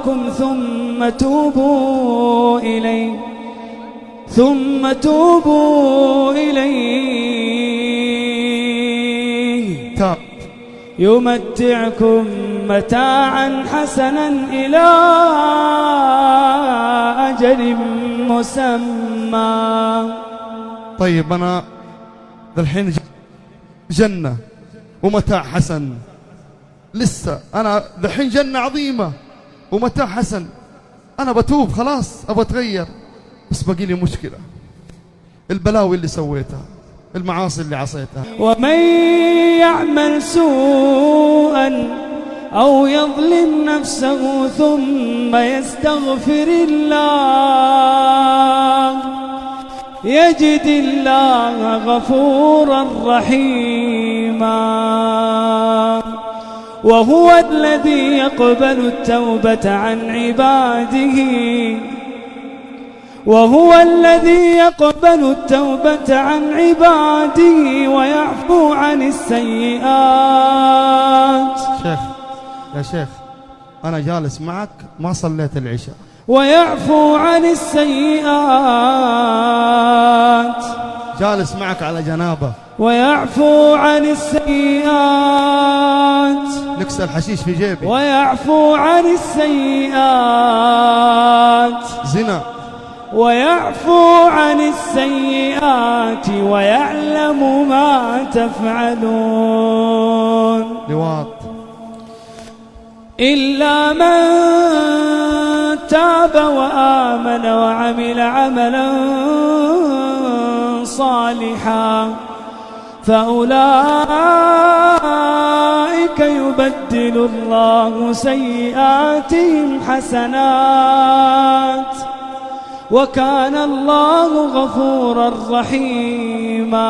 ثم توبوا إليه ثم توبوا إليه يمتعكم متاعا حسنا إلى أجل مسمى. طيب أنا ذا الحين جنة ومتاع حسن، لسه أنا ذا الحين جنة عظيمة ومتاع حسن، أنا بتوب خلاص أبغى أتغير، بس باقي لي مشكلة، البلاوي اللي سويتها، المعاصي اللي عصيتها. ومن يعمل سوءا أو يظلم نفسه ثم يستغفر الله يجد الله غفورا رحيما. وهو الذي يقبل التوبة عن عباده ويعفو عن السيئات. يا شيخ أنا جالس معك ما صليت العشاء. ويعفو عن السيئات، جالس معك على جنابه. ويعفو عن السيئات، نكسر الحشيش في جيبي. ويعفو عن السيئات، زنا. ويعفو عن السيئات ويعلم ما تفعلون. لواط. إلا من تاب وآمن وعمل عملا صالحا فأولئك يبدل الله سيئاتهم حسنات وكان الله غفورا رحيما.